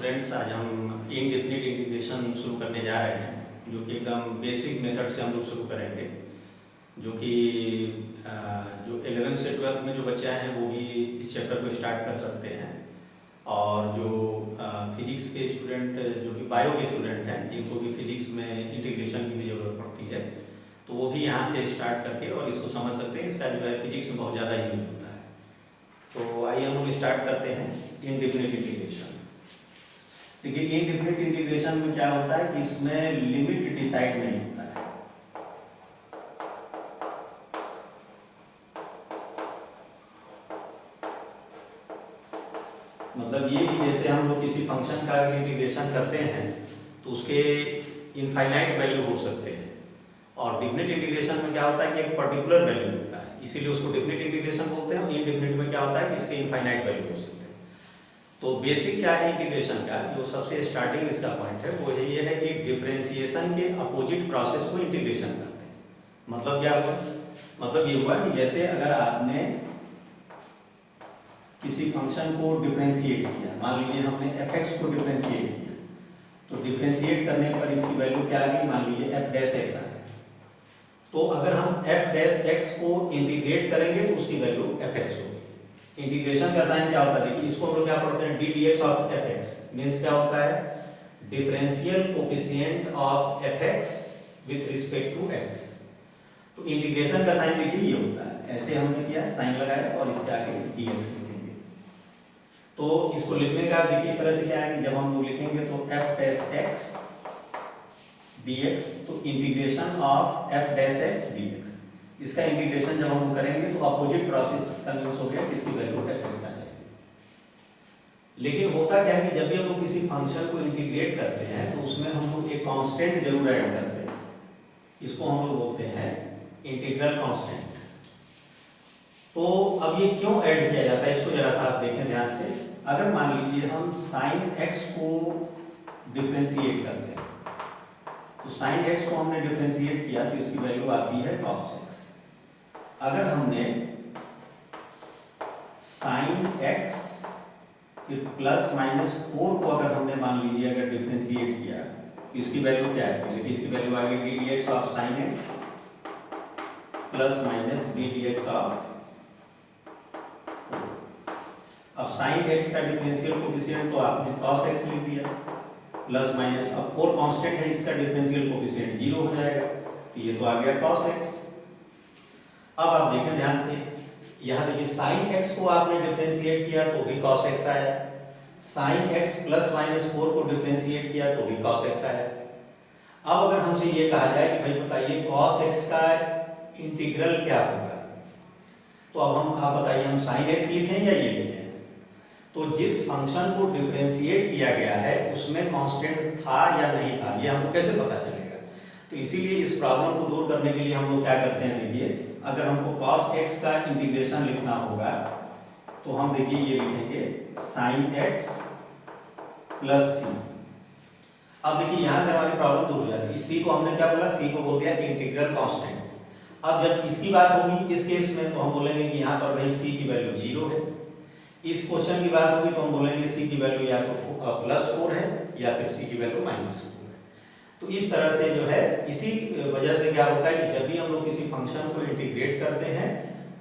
Students, आज हम indefinite integration शुरू करने जा रहे हैं, जो कि एकदम बेसिक मेथड से हम लोग शुरू करेंगे। जो कि जो 11th से 12th में जो बच्चे हैं वो भी इस चैप्टर को स्टार्ट कर सकते हैं, और जो फिजिक्स के स्टूडेंट, जो कि बायो के स्टूडेंट हैं, जिनको भी फिजिक्स में इंटीग्रेशन की भी ज़रूरत पड़ती है, तो वो भी यहाँ से स्टार्ट करके और इसको समझ सकते हैं। इसका जो है फिजिक्स में बहुत ज़्यादा यूज होता है। तो आइए हम लोग स्टार्ट करते हैं इनडेफिनिट इंटीग्रेशन। देखिए, इनडेफिनिट इंटीग्रेशन में क्या होता है कि इसमें लिमिट डिसाइड नहीं होता है। मतलब ये कि जैसे हम लोग किसी फंक्शन का इंटीग्रेशन करते हैं तो उसके इनफाइनाइट वैल्यू हो सकते हैं, और डिफिनिट इंटीग्रेशन में क्या होता है कि एक पर्टिकुलर वैल्यू होता है, इसीलिए उसको डिफिनिट इंटीग्रेशन बोलते हैं। इनडेफिनिट में क्या होता है कि इसके इनफाइनाइट वैल्यू हो सकते हैं। तो बेसिक क्या है इंटीग्रेशन का, जो सबसे स्टार्टिंग इसका पॉइंट है वो ये है कि डिफरेंशिएशन के अपोजिट प्रोसेस को इंटीग्रेशन करते हैं। मतलब क्या हुआ? मतलब ये हुआ कि जैसे अगर आपने किसी फंक्शन को डिफरेंशिएट किया, मान लीजिए हमने fx को डिफरेंशिएट किया, तो डिफरेंशिएट करने पर इसकी वैल्यू क्या आ गई, मान लीजिए f डैश x आ गई। तो अगर हम f डैश x को इंटीग्रेट करेंगे तो उसकी वैल्यू fx होगी। इंटीग्रेशन का साइन क्या होता है? देखिए, इसको हम लोग क्या पढ़ते हैं, d dx of fx means क्या होता है, differential coefficient of fx with respect to x। तो इंटीग्रेशन का साइन देखिए ये होता है, ऐसे हमने किया, साइन लगाया और इसके आगे dx लिखेंगे। तो इसको लिखने का देखिए इस तरह से क्या है कि जब हम लोग लिखेंगे तो f डैश x dx, तो integration of f dash x dx, इसका इंटीग्रेशन जब हम करेंगे तो अपोजिट प्रोसेस कन्वर्स हो गया, इसकी वैल्यू fx आ जाएगी। लेकिन होता क्या है कि जब भी हम लोग किसी फंक्शन को इंटीग्रेट करते हैं तो उसमें हम लोग एक कांस्टेंट जरूर ऐड करते हैं, इसको हम लोग बोलते हैं इंटीग्रल कांस्टेंट। तो अब ये क्यों ऐड किया जाता है, इसको जरा सा आप देखें ध्यान से। अगर मान लीजिए हम साइन x को डिफरेंशिएट करते हैं, तो साइन x को हमने डिफरेंशिएट किया तो इसकी वैल्यू आती है cos x। अगर हमने साइन x फिर प्लस माइनस 4 को अगर हमने मान लीजिए अगर डिफरेंशिएट किया तो इसकी वैल्यू क्या है, देखिए इसकी वैल्यू आ गई D dx of sine x plus minus D dx of. अब साइन x का डिफरेंशियल कोफिशिएंट तो आपने cos x लिख दिया, प्लस माइनस, अब 4 कांस्टेंट है, इसका डिफरेंशियल कोफिशिएंट 0 हो जाएगा, तो ये तो आ गया cos x। अब आप देखें ध्यान से, यहाँ देखिए साइन x को आपने डिफरेंशिएट किया तो भी cos x आया, साइन x प्लस माइनस 4 को डिफरेंशिएट किया तो भी cos x आया। अब अगर हमसे ये कहा जाए कि भाई बताइए cos x का इंटीग्रल क्या होगा, तो अब आप बताइए हम साइन x लिखें या ये लिखें। तो जिस फंक्शन को डिफरेंशिएट किया गया है उसमें कांस्टेंट था या नहीं था, ये हमको कैसे पता चलेगा? तो इसीलिए इस प्रॉब्लम को दूर करने के लिए हम लोग क्या करते हैं, देखिए अगर हमको cos x का इंटीग्रेशन लिखना होगा तो हम देखिए ये लिखेंगे sin x प्लस c। अब देखिए यहाँ से हमारी प्रॉब्लम दूर हो जाती है। इस c को हमने क्या बोला, c को बोल दिया इंटीग्रल कांस्टेंट। अब जब इसकी बात होगी इस केस में तो हम बोलेंगे कि यहाँ पर भाई c की वैल्यू 0 है। इस क्वेश्चन की बात होगी तो हम बोलेंगे c की वैल्यू या तो प्लस 4 है या फिर c की वैल्यू माइनस 4 है। तो इस तरह से जो है, इसी वजह से क्या होता है कि जब भी हम लोग किसी फंक्शन को इंटीग्रेट करते हैं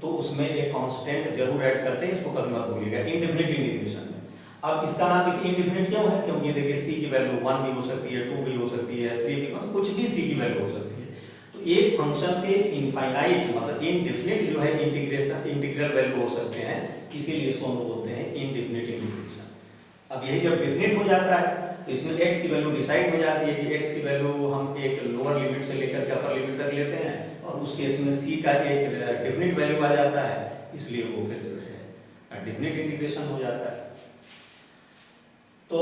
तो उसमें एक कांस्टेंट जरूर ऐड करते हैं, इसको कभी मत भूलिएगा इनडेफिनिट इंटीग्रेशन में। अब इसका नाम देखिए इनडेफिनिट क्यों है, क्योंकि देखिए c की वैल्यू 1 भी हो सकती है, 2 भी हो सकती है, 3 भी, मतलब कुछ भी c की वैल्यू हो सकती है। तो एक फंक्शन के इनफाइनाइट मतलब इनडेफिनिट जो है इंटीग्रल वैल्यू हो सकते हैं, इसीलिए इसको हम बोलते हैं इनडेफिनिट इंटीग्रेशन। अब यही जब डेफिनिट हो जाता है तो इसमें x की वैल्यू डिसाइड हो जाती है कि x की वैल्यू हम एक लोअर लिमिट से लेकर के अपर लिमिट तक लेते हैं, और उस केस में c का एक डेफिनिट वैल्यू आ जाता है, इसलिए वो फिर जो है डेफिनिट इंटीग्रेशन हो जाता है। तो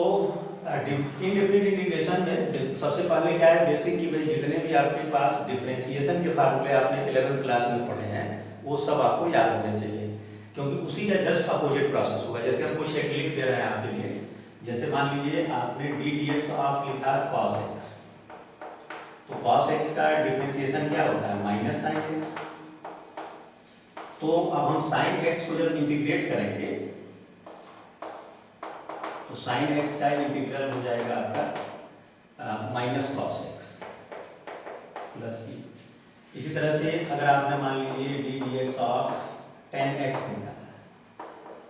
इनडेफिनिट इंटीग्रेशन में सबसे पहले क्या है, बेसिक की भाई जितने भी आपके पास डिफरेंशिएशन के फार्मूले आपने 11th क्लास में पढ़े हैं वो सब आपको याद होने चाहिए, क्योंकि उसी का जस्ट अपोजिट प्रोसेस होगा। जैसे हम कुछ एक लिख दे रहे हैं आपके लिए, जैसे मान लीजिए आपने डी dx ऑफ लिखा cos x, तो cos x का डिफरेंशिएशन क्या होता है, माइनस साइन x। तो अब हम साइन x को जब इंटीग्रेट करेंगे तो साइन एक्स का इंटीग्रल हो जाएगा आपका माइनस कॉस एक्स प्लस सी। इसी तरह से अगर आपने मान लीजिए D d x of ten x निकाला है,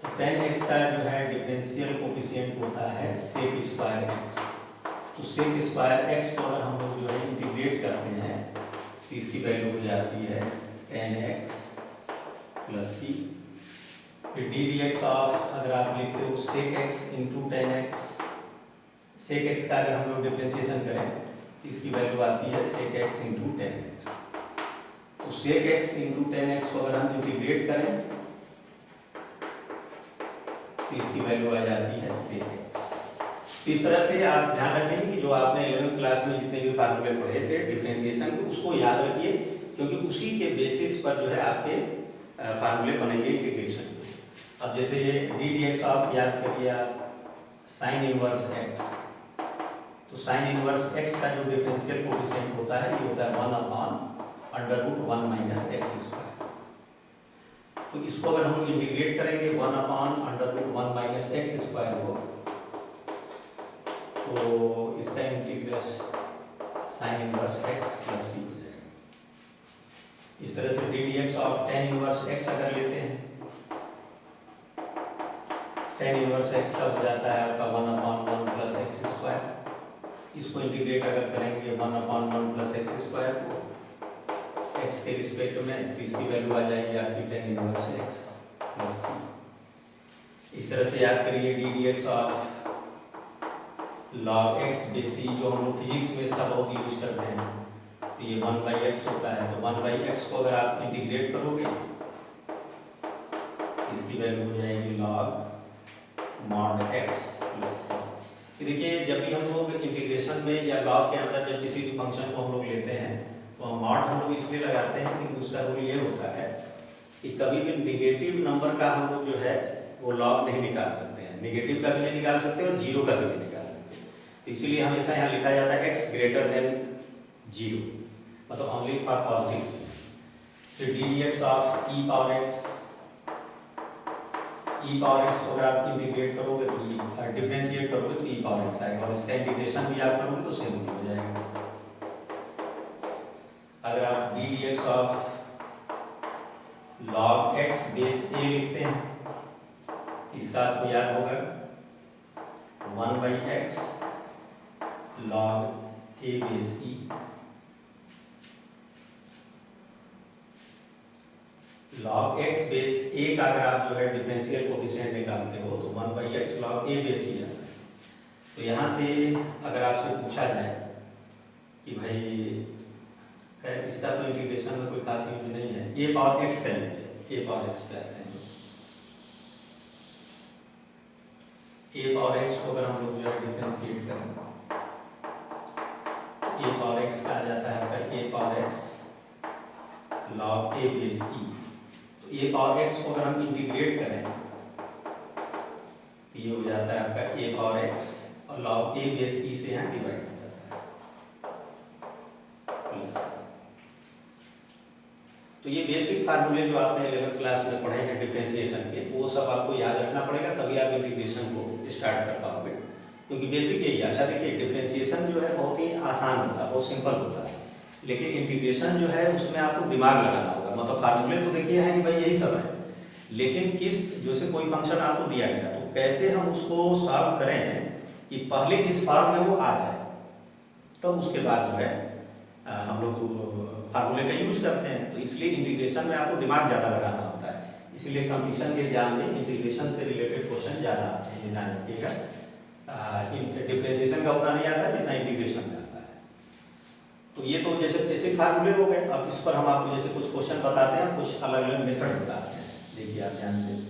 तो टेन एक्स का जो है डिफरेंशियल कोफिशिएंट होता है सेक स्क्वायर एक्स। तो सेक स्क्वायर एक्स को अगर हम लोग जो है इंटीग्रेट करते हैं तो इसकी वैल्यू हो जाती है टेन एक्स प्लस सी। फिर डी डी एक्स ऑफ अगर आप लिखते हो sec x into tan x, sec x का अगर हम लोग डिफरेंशिएशन करें तो इसकी वैल्यू आती है sec x into tan x. तो sec x into tan x को अगर हम इंटीग्रेट करें तो इसकी वैल्यू आ जाती है सेक एक्स। तो इस तरह से आप ध्यान रखें कि जो आपने 11th क्लास में जितने भी फार्मूले पढ़े थे डिफरेंशिएशन के, उसको याद रखिए, क्योंकि उसी के बेसिस पर जो है आपके फार्मूले बनेंगे इंटीग्रेशन के। अब जैसे ये डी डी एक्स आप याद करिए आप साइन इनवर्स एक्स, तो साइन इनवर्स एक्स का जो डिफरेंशियल कोफिशिएंट होता है ये होता है 1 upon under root 1 minus x square. तो इसको अगर हम इंटीग्रेट करेंगे 1 upon under root 1 minus x square को, तो इसका integral sine inverse x plus c हो जाएगा। इस तरह से d d x of tan inverse x अगर लेते हैं, टेन इनवर्स एक्स का हो जाता है आपका 1 अपॉन 1 प्लस एक्स स्क्वायर। इसको इंटीग्रेट अगर करेंगे 1 अपॉन 1 प्लस एक्स स्क्वायर को एक्स के रिस्पेक्ट में, तो इसकी वैल्यू आ जाएगी आपकी टेन इनवर्स एक्स प्लस सी। इस तरह से याद करिए D d x of log x बेसी, जो हम लोग फिजिक्स में इसका बहुत यूज करते हैं, तो ये 1 बाई एक्स होता है। तो 1 बाई एक्स को अगर आप इंटीग्रेट करोगे इसकी वैल्यू हो जाएगी लॉग मॉड एक्स प्लस सी। देखिए जब भी हम लोग इंटीग्रेशन में या लॉग के अंदर जब किसी भी फंक्शन को हम लोग लेते हैं तो हम मॉड हम लोग इसलिए लगाते हैं क्योंकि उसका रूल ये होता है कि कभी भी नेगेटिव नंबर का हम लोग जो है वो लॉग नहीं निकाल सकते हैं, नेगेटिव का भी नहीं निकाल सकते और जीरो का भी नहीं निकाल सकते। तो इसीलिए हमेशा यहाँ लिखा जाता है एक्स ग्रेटर देन जीरो, मतलब ओनली फॉर पॉजिटिव। फिर D d x of E power x, E power x को अगर आप इंटीग्रेट करोगे तो डिफरेंशिएट करोगे तो ई पावर एक्स आएगा, और इसका इंटीग्रेशन भी आप करोगे तो सेम हो जाएगा। अगर आप d d x of log x base a लिखते हैं तो इसका आपको याद होगा 1 by x log a base e. Log x base a का अगर आप जो है डिफरेंशियल कोफिशिएंट निकालते हो तो 1 by x log a base e आता है। तो यहाँ से अगर आपसे पूछा जाए कि भाई इसका तो इंटीग्रेशन में कोई खास यूज नहीं है, ए पावर एक्स का यूज है, ए पावर एक्स पे आते हैं। ए पावर एक्स को अगर हम लोग जो है डिफरेंशिएट करें, ए पावर एक्स का आ जाता है आपका ए power x log a base ई। तो ए पावर एक्स को अगर हम इंटीग्रेट करें तो ये हो जाता है आपका ए पावर एक्स और लॉग ए बेस ई से यहाँ डिवाइड हो जाता है प्लस। तो ये बेसिक फार्मूले जो आपने 11th क्लास में पढ़े हैं डिफरेंशिएशन के, वो सब आपको याद रखना पड़ेगा, तभी आप इंटीग्रेशन को स्टार्ट कर पाओगे, क्योंकि बेसिक यही। अच्छा देखिए डिफरेंशिएशन जो है बहुत ही आसान होता है, बहुत सिंपल होता है, लेकिन इंटीग्रेशन जो है उसमें आपको दिमाग लगाना होगा। मतलब फार्मूले तो देखिए है कि भाई यही सब है, लेकिन किस जैसे कोई फंक्शन आपको दिया गया तो कैसे हम उसको सॉल्व करें कि पहले इस फॉर्म में वो आ जाए, तब उसके बाद जो है हम लोग फार्मूले का यूज करते हैं। तो इसलिए इंटीग्रेशन में आपको दिमाग ज़्यादा लगाना होता है, इसलिए कंपटीशन के एग्जाम में इंटीग्रेशन से रिलेटेड क्वेश्चन ज़्यादा आते हैं, ध्यान रखिएगा। डिफरेंशिएशन का उतना नहीं आता जितना इंटीग्रेशन का आता है। तो ये तो जैसे बेसिक फार्मूले हो गए। अब इस पर हम आपको जैसे कुछ क्वेश्चन बताते हैं, कुछ अलग अलग मेथड बताते हैं, देखिए आप ध्यान दें।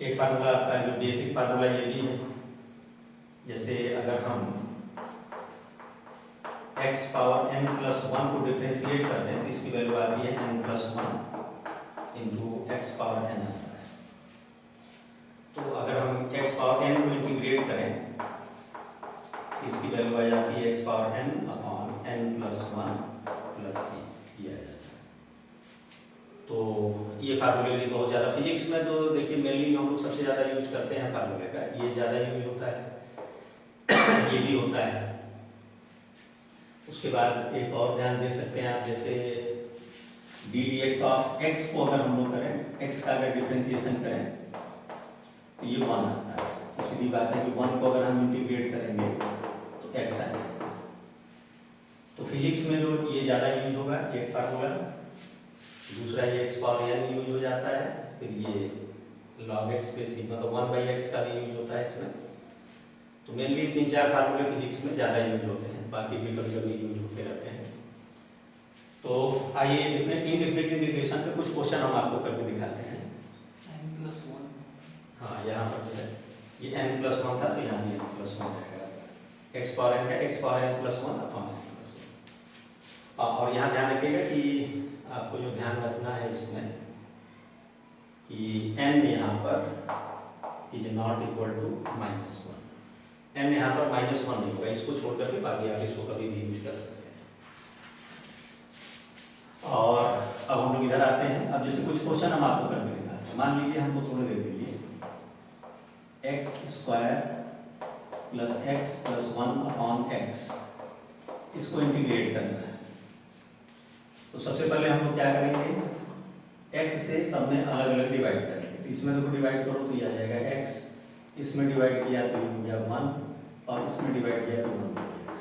एक फार्मूला आपका जो बेसिक फार्मूला ये भी है, जैसे अगर हम x पावर n प्लस 1 को डिफरेंशिएट करते हैं तो इसकी वैल्यू आती है n plus 1 into x power n आता है। तो अगर हम x पावर n को इंटीग्रेट करें तो इसकी वैल्यू आ जाती है x power n upon n plus 1 plus c किया जाता है। तो ये फार्मूले भी बहुत ज़्यादा फिजिक्स में तो देखिए मेनली हम लोग सबसे ज़्यादा यूज करते हैं फार्मूले का, ये ज़्यादा यूज होता है ये भी होता है। उसके बाद एक और ध्यान दे सकते हैं आप, जैसे D d x of x को अगर हम लोग करें, एक्स का अगर डिफ्रेंसिएशन करें तो ये 1 आता है। तो सीधी बात है कि 1 को अगर हम इंटीग्रेट करेंगे तो एक्स आ जाएगा। तो फिजिक्स में जो ये ज़्यादा यूज होगा एक फार्मूला, दूसरा ये एक्स पावर एन यूज हो जाता है, फिर ये लॉग एक्स पे सी मतलब 1/x का भी यूज होता है इसमें। तो मेनली 3-4 फार्मूले फिजिक्स में ज़्यादा यूज होते हैं, बाकी भी कभी कभी यूज होते रहते हैं। तो आइए इनडेफिनिट इंटीग्रेशन पे कुछ क्वेश्चन हम आपको करके दिखाते हैं। n+1 हाँ, यहाँ पर जो है ये n+1 था तो यहाँ भी n+1 रहेगा, एक्स पावर n का x power n+1 upon n+1। और यहाँ ध्यान रखिएगा कि आपको जो ध्यान रखना है इसमें कि n यहाँ पर is not equal to -1, n यहाँ पर -1 नहीं होगा, इसको छोड़ करके बाकी आप इसको कभी भी यूज कर सकते हैं। और अब हम लोग इधर आते हैं। अब जैसे कुछ क्वेश्चन हम आपको करके दिखाते हैं। मान लीजिए हमको थोड़ी देर के लिए x² + x + 1 अपॉन x इसको इंटीग्रेट करना है। तो सबसे पहले हम लोग क्या करेंगे, x से सब में अलग अलग डिवाइड करेंगे। तो इसमें देखो डिवाइड करो तो ये आ जाएगा x, इसमें डिवाइड किया तो ये हो गया 1 और इसमें डिवाइड किया तो 1/x।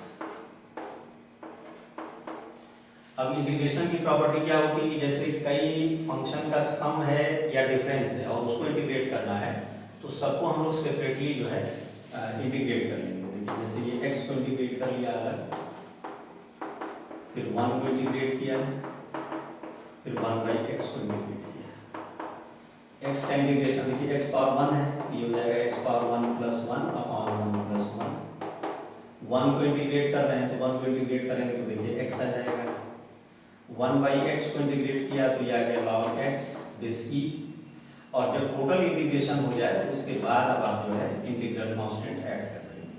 अब इंटीग्रेशन की प्रॉपर्टी क्या होती है कि जैसे कई फंक्शन का सम है या डिफरेंस है और उसको इंटीग्रेट करना है तो सबको हम लोग सेपरेटली जो है इंटीग्रेट कर लेंगे। देखिए जैसे ये x को इंटीग्रेट कर लिया अलग, फिर 1 को इंटीग्रेट किया, फिर 1/x को इंटीग्रेट किया। x का इंटीग्रेशन देखिए x पावर 1 है तो ये हो जाएगा x पावर 1 + 1 अपॉन 1 + 1। 1 को इंटीग्रेट कर रहे हैं तो 1 को इंटीग्रेट करेंगे तो देखिए x आ जाएगा। 1/x को इंटीग्रेट किया तो ये आ गया log x बेस e। और जब टोटल इंटीग्रेशन हो जाए तो उसके बाद अब आप जो है इंटीग्रल कांस्टेंट ऐड कर देंगे।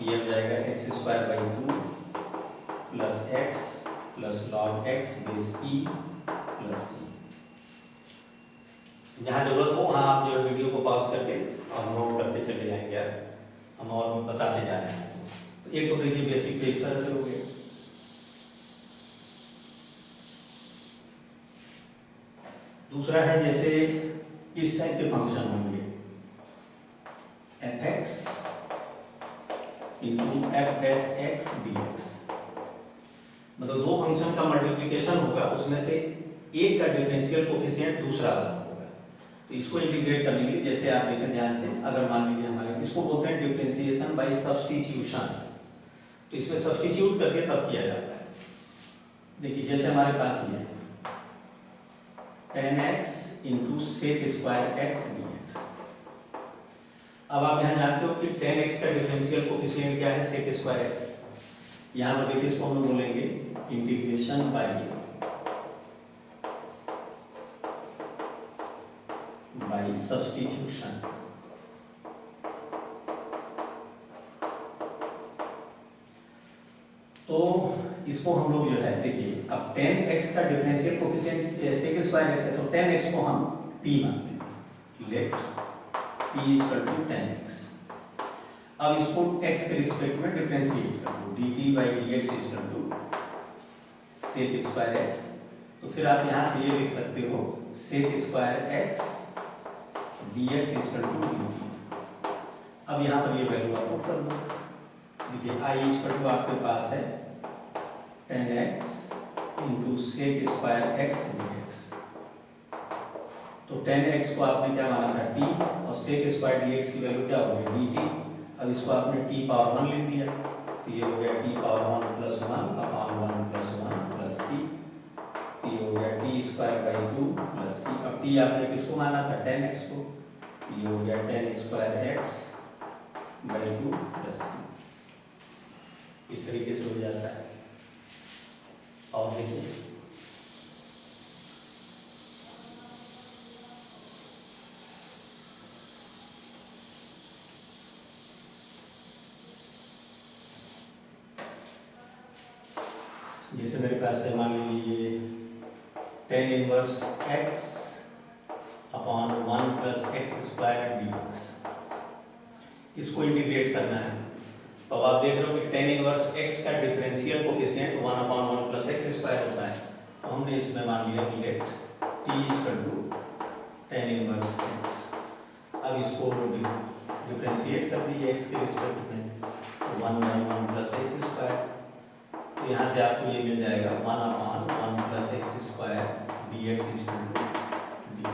ये हो जाएगा x² + x + log x base e + c। जहाँ जरूरत हो वहाँ आप जो वीडियो को पॉज करके और नोट करते चले जाएंगे, हम और बताते जा रहे हैं। तो एक तो देखिए बेसिक पे इस तरह से हो गए। दूसरा है जैसे इस टाइप के फंक्शन होंगे f(x) × f(x) dx, मतलब दो फंक्शन का मल्टीप्लिकेशन होगा, उसमें से एक का डिफरेंशियल कोफिशिएंट दूसरा वाला होगा। तो इसको इंटीग्रेट करने के लिए जैसे आप देखें ध्यान से, अगर मान लीजिए हमारे इसको बोलते हैं डिफरेंशिएशन बाय सब्स्टिट्यूशन, तो इसमें सब्स्टिट्यूट करके तब किया जाता है। देखिए जैसे हमारे पास ये है 10x × sec² x dx। अब आप यहाँ जानते हो कि 10x का डिफरेंशियल कोफिशिएंट क्या है, sec² x। यहाँ पर देखिए इसको हम लोग बोलेंगे इंटीग्रेशन बाय सब्स्टिट्यूशन। तो इसको हम लोग जो है देखिए अब 10x का डिफरेंशियल कोफिशिएंट sec² x है तो 10x को हम t मानते हैं, लेट t = 10x। अब इसको x के रिस्पेक्ट में डिफरेंशिएट कर दो, dt/dx = sec² x। तो फिर आप यहाँ से ये लिख सकते हो sec² x dx = dt। अब यहाँ पर ये वैल्यू आप पुट कर दो। देखिए i आपके पास है 10x × sec² x dx। तो 10x को आपने क्या माना था t और sec² dx की वैल्यू क्या हो गई dt। अब इसको आपने t पावर 1 लिख दिया तो ये हो गया t पावर 1 + 1 अपॉन 1 + 1 + c। तो ये हो गया t² / 2 + c। अब t आपने किसको माना था 10x को, तो ये हो गया 10² x / 2 + c। इस तरीके से हो जाता है। और देखिए जैसे मेरे पास है मान लीजिए 10 inverse x upon 1 plus x square dx। इसको इंटीग्रेट करना है, तो आप देख रहे हो कि tan इनवर्स x का differential coefficient 1 upon 1 plus x square होता है। तो हमने इसमें मान लिया कि let t equal to tan inverse x। अब इसको डिफरेंशिएट कर दीजिए x के रिस्पेक्ट में, 1 बाई 1 प्लस एक्स स्क्वायर। तो यहाँ से आपको ये मिल जाएगा 1 upon 1 plus x square dx equal to dt।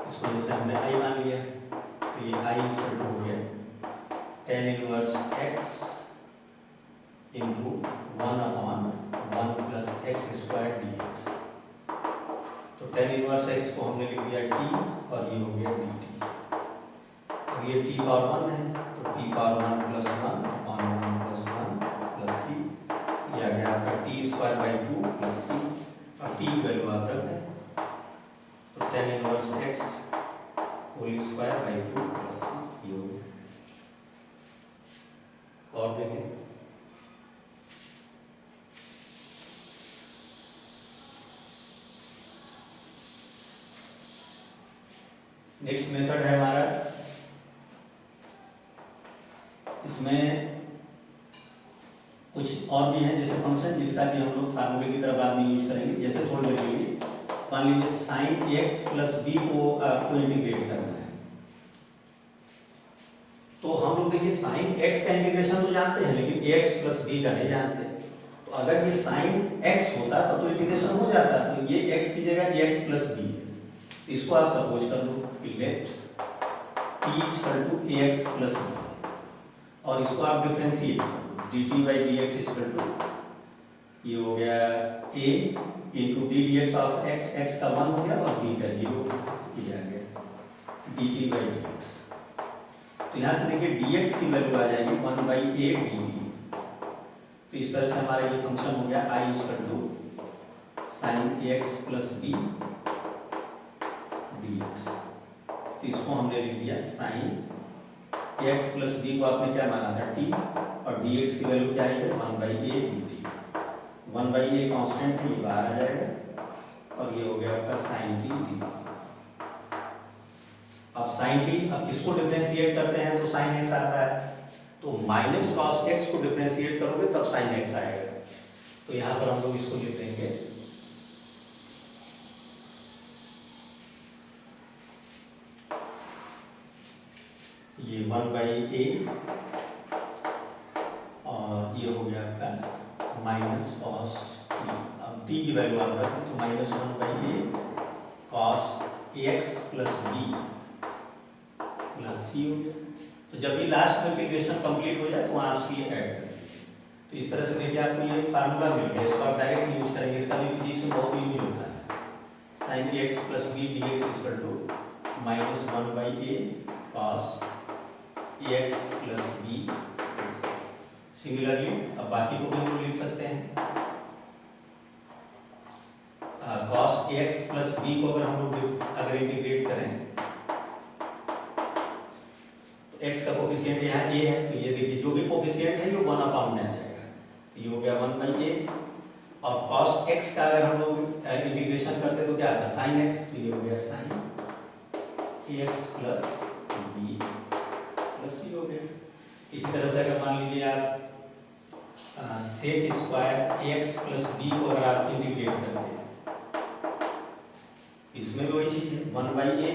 इसको जैसे हमने i मान लिया, तो ये i इक्वल टू हो गया tan inverse x into 1 upon 1 plus x square dx। तो tan इनवर्स x को हमने लिख दिया t और ये हो गया dt। अब ये t पावर 1 है, तो t power 1 plus 1 upon 1 plus 1 plus c, ये आ गया आपका t square by 2 plus c। और t की वैल्यू आप रख दें, तो tan inverse x whole square by 2 plus c ये हो गया। और देखें, नेक्स्ट मेथड है हमारा, इसमें कुछ और भी है जैसे फंक्शन, जिसका कि हम लोग फार्मूले की तरह बाद में यूज करेंगे। जैसे थोड़ी देर के लिए मान लीजिए साइन एक्स प्लस बी को आपको इंटीग्रेट करना है, तो हम लोग देखिए साइन एक्स का इंटीग्रेशन तो जानते हैं, लेकिन ए एक्स प्लस बी का नहीं जानते। तो अगर ये साइन एक्स होता तो इंटीग्रेशन हो जाता, तो ये एक्स की जगह ए एक्स प्लस बी है, तो इसको आप सपोज कर दो let t equal to a x plus b, और इसको आप डिफरेंशिएट कर दो d t by d x equal to ये हो गया a into d d x of x, x का 1 हो गया और b का 0 ये आ गया D t by d x. तो यहाँ से देखिए dx की वैल्यू आ जाएगी 1 बाई ए डी टी। तो इस तरह से हमारा ये फंक्शन हो गया i equal to sine a x plus b d x. तो इसको हमने लिख दिया साइन एक्स प्लस बी को आपने क्या माना था t, और dx की वैल्यू क्या है 1 by A D T. 1 by a constant है, ये बाहर आ जाएगा और ये हो गया आपका साइन टी डी टी। अब साइन टी, अब इसको डिफरेंशिएट करते हैं तो साइन एक्स आता है, तो माइनस कॉस एक्स को डिफरेंशिएट करोगे तब साइन एक्स आएगा। तो यहाँ पर हम लोग इसको लिख देंगे ये 1 बाई ए और ये हो गया आपका माइनस कॉस टी। अब टी की वैल्यू आप रखें तो minus 1 by a cos a x plus b plus c हो गया। तो जब भी लास्ट में इंटीग्रेशन कंप्लीट हो जाए तो वहाँ आप सी ऐड कर दीजिए। तो इस तरह से देखिए आपको ये फार्मूला मिल गया, इसको आप डायरेक्ट यूज करेंगे, इसका भी फिजिक्स में बहुत यूज होता है। Sine a x plus b d x equal to minus 1 by a cos a x plus b. Similarly अब बाकी को भी हम लोग लिख सकते हैं, cos a x plus b को अगर हम लोग अगर इंटीग्रेट करें तो x का कोफिशिएंट यहाँ a है, तो ये देखिए जो भी कोफिशिएंट है ये 1 अपॉन में आ जाएगा, तो ये हो गया 1 बाई ए। और cos x का अगर हम लोग इंटीग्रेशन करते तो क्या आता sin x, तो ये हो गया sin ax plus b plus c हो गया। इसी तरह से अगर मान लीजिए आप sec square ax plus b को अगर आप इंटीग्रेट करते हैं, इसमें भी वही चीज है 1 बाई ए,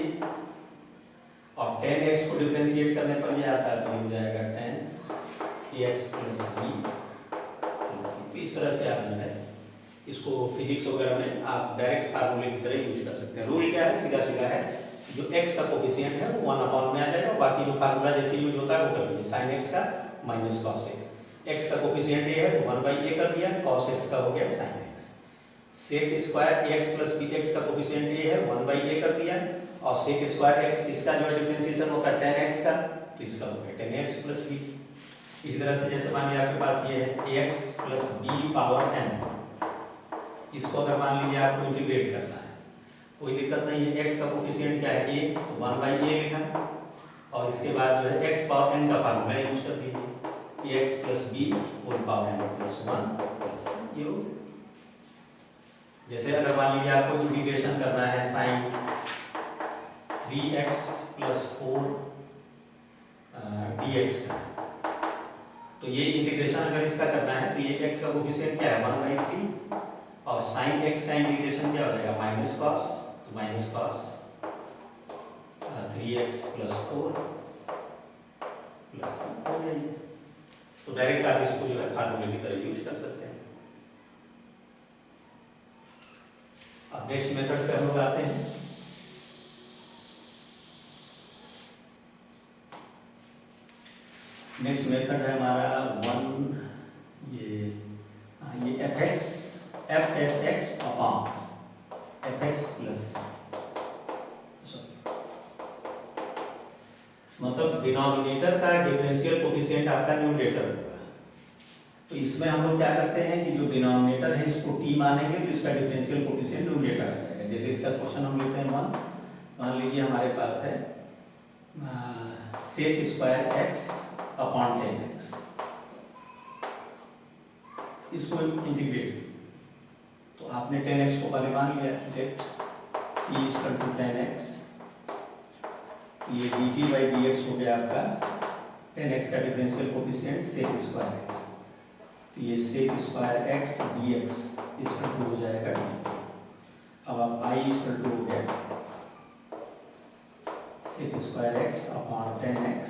और tan x को डिफरेंशिएट करने पर ये आता है, तो ये हो जाएगा tan ax plus b plus c। तो इस तरह से आप जो है इसको फिजिक्स वगैरह में आप डायरेक्ट फार्मूले की तरह यूज कर सकते हैं। रूल क्या है, सीधा सीधा है, जो x का कोफिशिएंट है वो 1 अपॉन में आ जाएगा, और बाकी जो फार्मूला जैसे यूज होता है वो कर लीजिए। sin x का माइनस cos x का कोफिशिएंट a है तो 1 बाई ए कर दिया, cos x का हो गया sin x। sec square ax plus bx का कोफिशिएंट a है 1 बाई ए कर दिया, और sec स्क्वायर x इसका जो डिफरेंशिएशन होता है tan x का, तो इसका हो गया tan x प्लस b। इसी तरह से जैसे मान लीजिए आपके पास ये है ax plus b power n, इसको अगर मान लीजिए आपको इंटीग्रेट करना है, कोई दिक्कत नहीं है। x का कोफिशिएंट क्या है a, तो 1 बाई ए लिखा है, और इसके बाद जो है x पावर n का फार्मूला यूज कर दीजिए, ax plus b whole power n plus 1 plus ये हो गया। जैसे अगर मान लीजिए आपको इंटीग्रेशन करना है साइन 3x प्लस 4 dx का। तो ये इंटीग्रेशन अगर इसका करना है तो ये x का कोफिशिएंट क्या है 1/3 और साइन x का इंटीग्रेशन क्या हो जाएगा माइनस कॉस, तो minus cos 3x plus 4 plus हो गया ये। तो डायरेक्ट आप इसको जो है फार्मूले की तरह यूज कर सकते हैं। अब नेक्स्ट मेथड पे हम लोग आते हैं। नेक्स्ट मेथड है हमारा ये F S x upon F x plus, मतलब डिनोमिनेटर का डिफरेंशियल कोफिशिएंट आपका न्यूमरेटर होगा। तो इसमें हम लोग क्या करते हैं कि जो डिनोमिनेटर है इसको टी मानेंगे तो इसका डिफरेंशियल कोफिशिएंट न्यूमरेटर आ जाएगा। जैसे इसका क्वेश्चन हम लेते हैं मान लीजिए हमारे पास है sec square x upon 10x, इसको इंटीग्रेट तो आपने 10x को पहले मान लिया, late t equal to 10x, ये dt बाई dx हो गया आपका 10x का differential coefficient sec square x, तो ये sec square x dx equal to हो जाएगा dt। अब आप i इक्वल टू हो गया sec square x upon 10x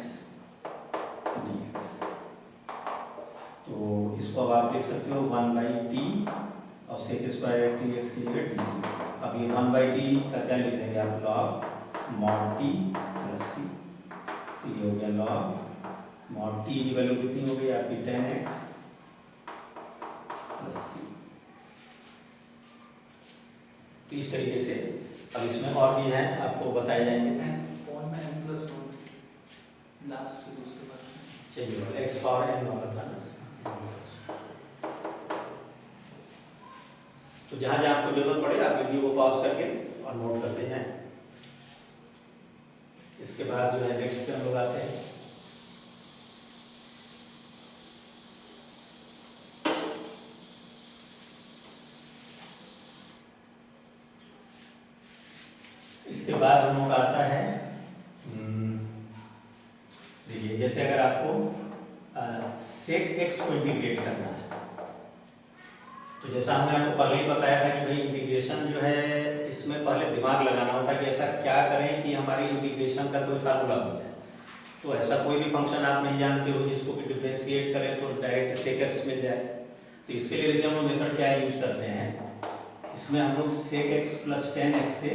dx। तो इसको अब आप लिख सकते हो 1/t और सेक स्क्वायर dx की जगह dt। अब ये 1/t का क्या लिख देंगे आप log mod t plus c, तो ये हो गया log mod t की वैल्यू कितनी हो गई आपकी 10x प्लस c। तो इस तरीके से अब इसमें और भी हैं आपको बताए जाएंगे। चलिए x पावर n वाला था ना, तो जहाँ जहाँ आपको जरूरत पड़े आप वीडियो को पॉज करके और नोट करते हैं। इसके बाद जो है नेक्स्ट पे हम लोग आते हैं। इसके बाद हम लोग आता है देखिए, जैसे अगर आपको सेक एक्स को इंटीग्रेट करना है तो जैसा हमने आपको पहले ही बताया था कि भाई इंटीग्रेशन जो है इसमें पहले दिमाग लगाना होता है कि ऐसा क्या करें कि हमारी इंटीग्रेशन का कोई फार्मूला बन जाए। तो ऐसा कोई भी फंक्शन आप नहीं जानते हो जिसको कि डिफरेंशिएट करें तो डायरेक्ट सेक एक्स मिल जाए। तो इसके लिए देखिए हम लोग मेथड क्या यूज करते हैं, इसमें हम लोग सेक एक्स प्लस 10x से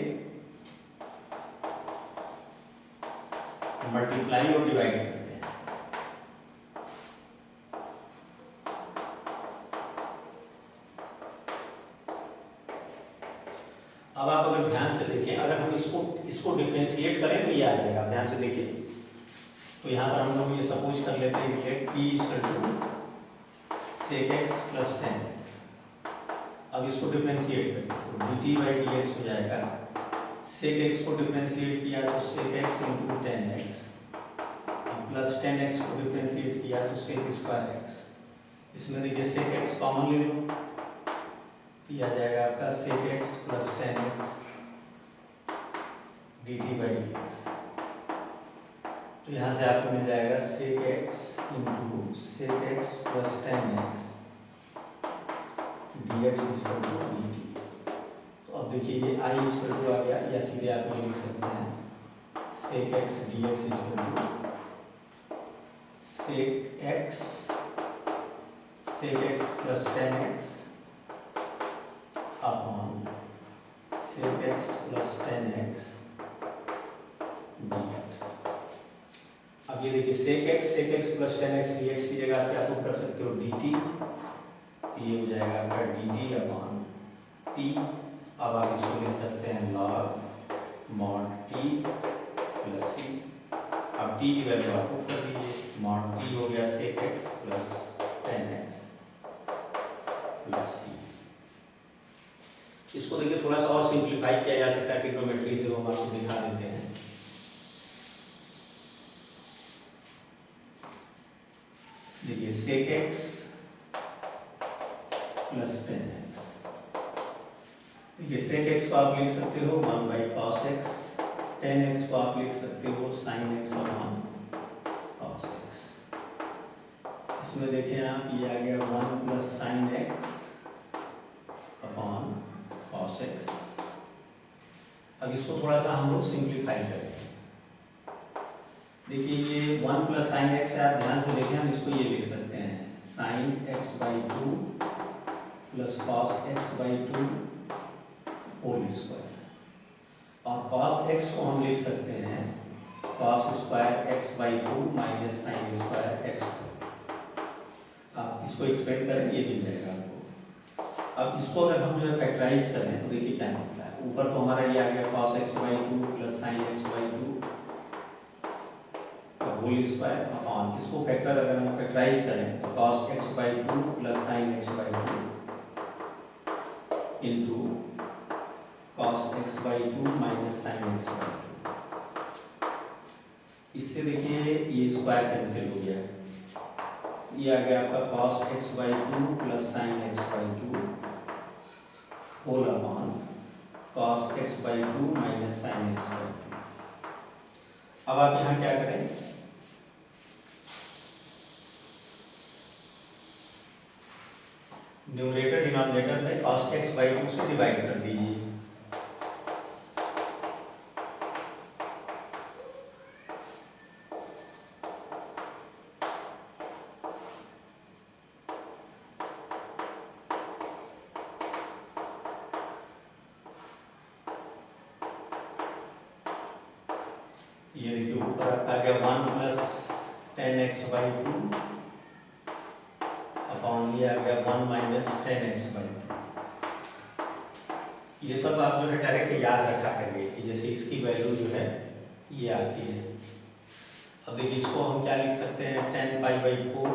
मल्टीप्लाई और डिवाइड करते हैं। अब आप अगर ध्यान से देखें, अगर हम इसको डिफरेंशिएट करें तो ये आ जाएगा। ध्यान से देखिए, तो यहाँ पर हम लोग ये सपोज कर लेते हैं कि let t equal to sec x plus 10x। अब इसको डिफरेंशिएट करें तो dt बाई dx हो जाएगा। सेक एक्स को डिफरेंशिएट किया तो sec x into 10x plus 10x को डिफरेंशिएट किया तो सेक स्क्वायर एक्स। इसमें देखिए सेक एक्स कॉमन ले लो तो यह आ जाएगा आपका sec x plus 10x dt by dx। तो यहाँ से आपको मिल जाएगा sec x into sec x plus 10x dx equal to dt। तो अब देखिए ये i इक्वल टू आ गया, या सीधे आप ये लिख सकते हैं sec x dx equal to sec x plus 10x upon sec x plus 10x dx। अब ये देखिए सेक एक्स प्लस 10x dx की जगह आप क्या पुट कर सकते हो dt, तो ये हो जाएगा आपका dt अपॉन t। अब आप इसको लिख सकते हैं log mod t plus c। अब t की वैल्यू आप पुट कर दीजिए, mod t हो गया sec x plus 10x plus c। इसको देखिए थोड़ा सा और सिंप्लीफाई किया जा सकता है ट्रिग्नोमेट्री से, वो हम आपको दिखा देते हैं। देखिए सेक एक्स प्लस 10x, देखिए सेक एक्स को आप लिख सकते हो 1/cos x 10x को आप लिख सकते हो sin x upon cos x। इसमें देखें आप, ये आ गया 1 plus sin x upon cos x। अब इसको थोड़ा सा हम लोग सिंप्लीफाई करेंगे। देखिए ये 1 प्लस साइन एक्स है, आप ध्यान से देखें, हम इसको ये लिख सकते हैं sine x by 2 plus cos x by 2 whole square, और कॉस एक्स को हम लिख सकते हैं cos square x by 2 minus sine square x. आप इसको एक्सपेंड करें, ये मिल जाएगा आपको। अब इसको अगर हम जो है फैक्टराइज करें तो देखिए क्या मिलता है। ऊपर तो हमारा ये आ गया cos x by 2 plus sine x by 2 whole square upon, इसको फैक्टर अगर हम फैक्टराइज करें तो cos x by 2 plus sine x by 2 into cos x by 2 minus sine x by 2। इससे देखिए ये स्क्वायर कैंसिल हो गया, ये आ गया आपका cos x by 2 plus sine x by 2 whole upon cos x by 2 minus sine x by 2। अब आप यहाँ क्या करें, न्यूमरेटर डिनोमिनेटर में cos x बाई 2 से डिवाइड कर दीजिए। ये देखिए ऊपर आ गया 1 प्लस 10x बाई 2 अपॉन, ये आ गया 1 माइनस 10x बाई 2। ये सब आप जो है डायरेक्ट याद रखा करिए कि जैसे इसकी वैल्यू जो है ये आती है। अब देखिए इसको हम क्या लिख सकते हैं, 10 pi by 4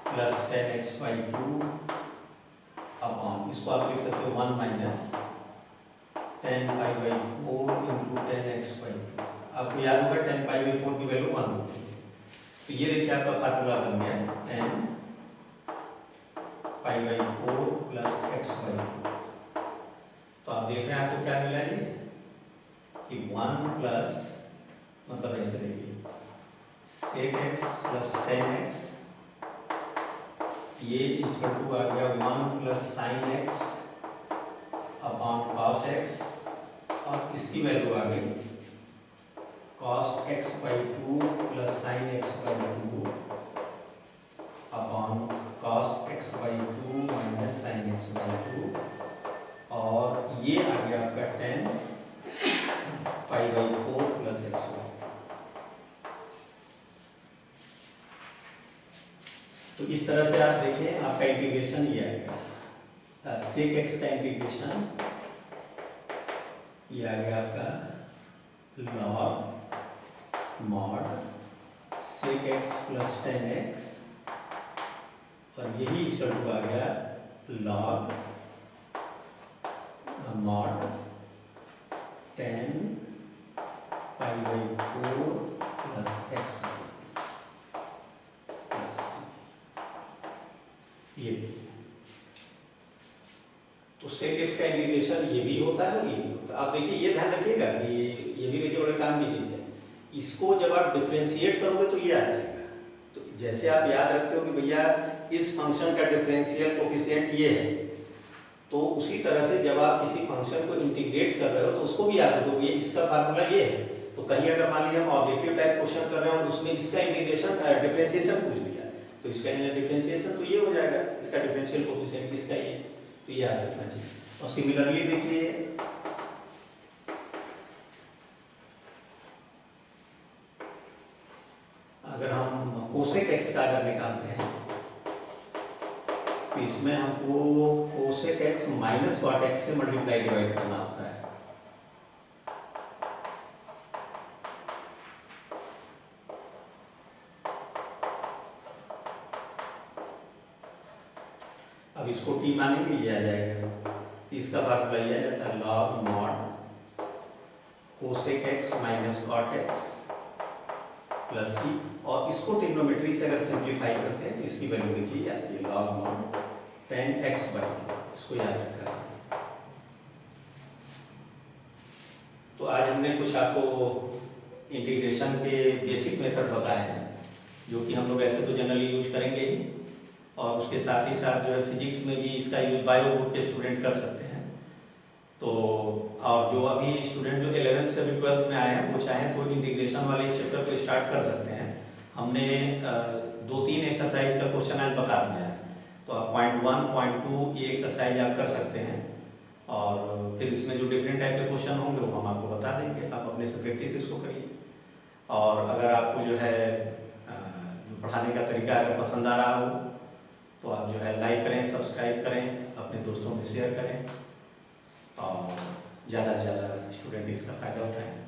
plus 10x by 2 upon, इसको आप लिख सकते हो 1 minus 10 pi by 4 into 10x by 2। आपको याद होगा 10 पाई बाई 4 की वैल्यू 1 होती है। तो ये देखिए आपका फार्मूला बन गया 10 pi by 4 plus x by 2। तो आप देख रहे हैं आपको क्या मिला ये कि 1 प्लस, मतलब ऐसे देखिए sec x प्लस 10x, ये इसका टू आ गया 1 plus sine x upon cos x, और इसकी वैल्यू आ गई cos x by 2 plus sine x by 2 upon cos x by 2 minus sine x by 2, और ये आ गया आपका 10 pi by 4 plus x by. तो इस तरह से आप देखें आपका इंटीग्रेशन ये आ गया, सेक एक्स का इंटीग्रेशन ये आ गया आपका log mod sec x plus 10x, और यही इसका टू आ गया log mod 10 pi by 4 plus x plus, ये तो सेक एक्स का इंटीग्रेशन ये भी होता है और ये भी होता है। आप देखिए ये ध्यान रखिएगा कि ये भी देखिए बड़े काम की चीज़ है, इसको जब आप डिफरेंशिएट करोगे तो ये आ जाएगा। तो जैसे आप याद रखते हो कि भैया इस फंक्शन का डिफरेंशियल कोफिशिएंट ये है, तो उसी तरह से जब आप किसी फंक्शन को इंटीग्रेट कर रहे हो तो उसको भी याद रखो ये इसका फार्मूला ये है। तो कहीं अगर मान लीजिए हम ऑब्जेक्टिव टाइप क्वेश्चन कर रहे हैं और उसमें इसका इंटीग्रेशन डिफरेंशिएशन पूछ दिया, तो इसका डिफरेंशिएशन तो ये हो जाएगा, इसका डिफरेंशियल कोफिशिएंट इसका ये, तो ये याद रखना चाहिए। और सिमिलरली देखिए अगर हम कोसेक एक्स का अगर निकालते हैं तो इसमें हमको cosec x minus cot x से मल्टीप्लाई डिवाइड करना होता है। अब इसको टी मानेंगे ये आ जाएगा, तो इसका फार्मूला ये आ जाता है log mod cosec x minus cot x plus c, और इसको ट्रिग्नोमेट्री से अगर सिंप्लीफाई करते हैं तो इसकी वैल्यू देखिए आती है लॉग मॉड 10x बाई, इसको याद रखा है। हमने कुछ आपको इंटीग्रेशन के बेसिक मेथड बताए हैं, जो कि हम लोग ऐसे तो जनरली यूज करेंगे ही, और उसके साथ ही साथ जो है फिजिक्स में भी इसका यूज बायो ग्रुप के स्टूडेंट कर सकते हैं। तो और जो अभी स्टूडेंट जो 11th से अभी 12th में आए हैं, वो चाहें तो इंटीग्रेशन वाले इस चैप्टर को स्टार्ट कर सकते हैं। हमने 2-3 एक्सरसाइज का क्वेश्चन आज बता दिया है, तो आप पॉइंट 1, पॉइंट 2 ये एक्सरसाइज आप कर सकते हैं, और फिर इसमें जो डिफरेंट टाइप के क्वेश्चन होंगे वो हम आपको बता देंगे, आप अपने से प्रैक्टिस इसको करिए। और अगर आपको जो है जो पढ़ाने का तरीका अगर पसंद आ रहा हो तो आप जो है लाइक करें, सब्सक्राइब करें, अपने दोस्तों में शेयर करें, और ज़्यादा से ज़्यादा स्टूडेंट इसका फ़ायदा उठाएं।